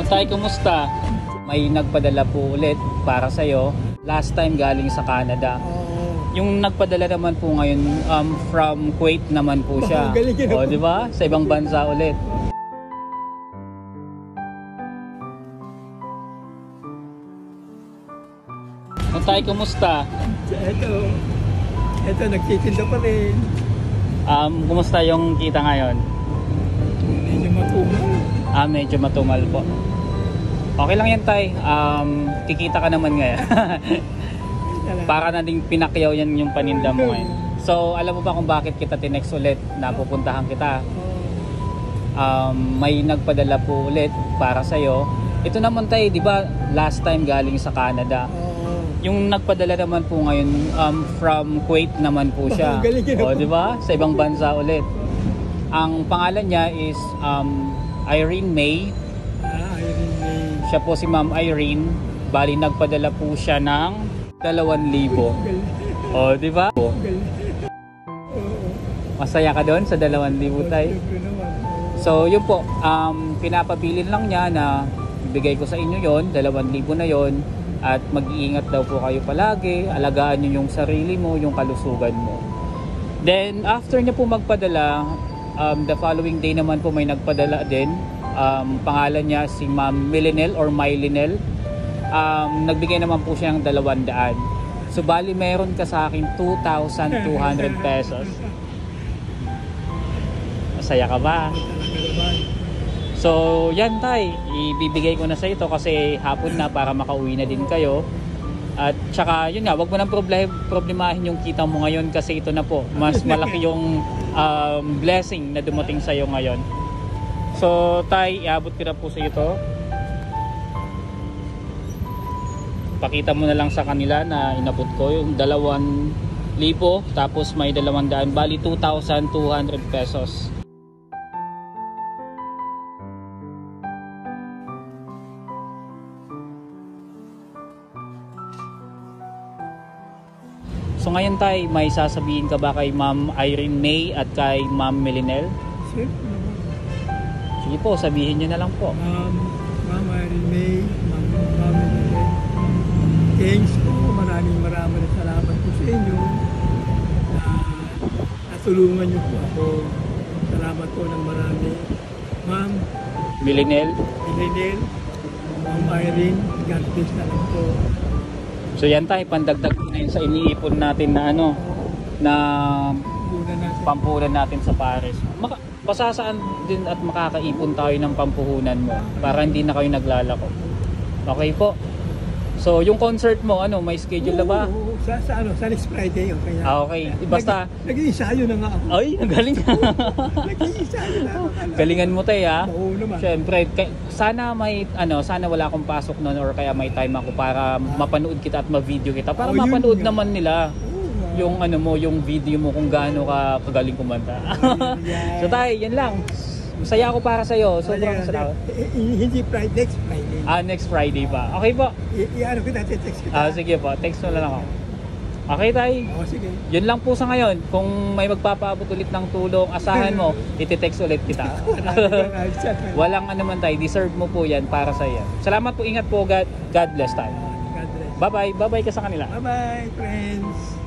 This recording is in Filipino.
Tay, kumusta? May nagpadala po ulit para sa'yo. Last time galing sa Canada. Yung nagpadala naman po ngayon from Kuwait naman po siya. O, di ba? Sa ibang bansa ulit. Tay, kumusta? Ito, nagtitinda pa rin. Kumusta yung kita ngayon? Medyo matumal. Medyo matumal po. Okay lang yan, Tay. Kikita ka naman ngayon. Para na ding pinakyaw yan yung paninda mo ngayon. So, alam mo ba kung bakit kita tinext ulit na pupuntahan kita? May nagpadala po ulit para sa'yo. Ito naman, Tay, di ba last time galing sa Canada? Yung nagpadala naman po ngayon from Kuwait naman po siya. O, di ba? Sa ibang bansa ulit. Ang pangalan niya is Irene May. Irene May. Siya po si Ma'am Irene. Bali, nagpadala po siya ng 2,000. O, di ba? Masaya ka doon sa 2,000, Tay? So, yun po. Pinapabilin lang niya na ibigay ko sa inyo yon, 2,000 na yon. At mag-iingat daw po kayo palagi, alagaan nyo yung sarili mo, yung kalusugan mo. Then after niya po magpadala, the following day naman po may nagpadala din. Pangalan niya si Ma'am Milinel or Mylinel. Nagbigay naman po siya ng 200. So bali meron ka sa akin 2,200 pesos. Masaya ka ba? So yan, Tay, ibibigay ko na sa ito kasi hapon na para makauwi na din kayo. At saka yun nga, wag mo nang problemahin yung kita mo ngayon kasi ito na po. Mas malaki yung blessing na dumating sa iyo ngayon. So Tay, iabot ko na po sa ito. Pakita mo na lang sa kanila na inabot ko yung 2,000 tapos may 200, bali 2,200 pesos. So ngayon, Tay, may sasabihin ka ba kay Ma'am Irene May at kay Ma'am Milinel? Sige po, sabihin nyo na lang po. Ma'am Irene May, Ma'am Milinel, thanks po. Maraming salamat po sa inyo. Natulungan nyo po ako. Salamat po ng marami. Ma'am Milinel, Ma'am Irene, God bless na lang po. so yan, Tay, pandagdag na yun sa iniipon natin na na pampunan natin sa Paris. Pasasaan din at makakaipon tayo ng pampuhunan mo para hindi na kayo naglalako. Okay po. So yung concert mo, may schedule na ba? Sa next Friday. Okay. Okay. Basta nag-iisayo na nga ako. Ay, nagaling. Nag-iisayo na ako. Galingan mo, Tay, ha? Oo naman. Siyempre, sana sana wala akong pasok noon or kaya may time ako para mapanood kita at ma-video kita para mapanood naman nila yung yung video mo kung gaano ka kagaling kumanta. So, Tay, yan lang. Masaya ako para sa iyo. Sobrang masaya. Hindi Friday, next Friday. Next Friday pa. Okay po. I-ano kita, text kita. Sige po, text mo na lang ako. Okay, Tay? Sige. Yun lang po sa ngayon. Kung may magpapaabot ulit ng tulong, asahan mo, iti-text ulit kita. Walang man, Tay. Deserve mo po yan para sa iyo. Salamat po, ingat po. God bless, Tay. God bless. Bye-bye. Bye-bye ka sa kanila. Bye-bye, friends.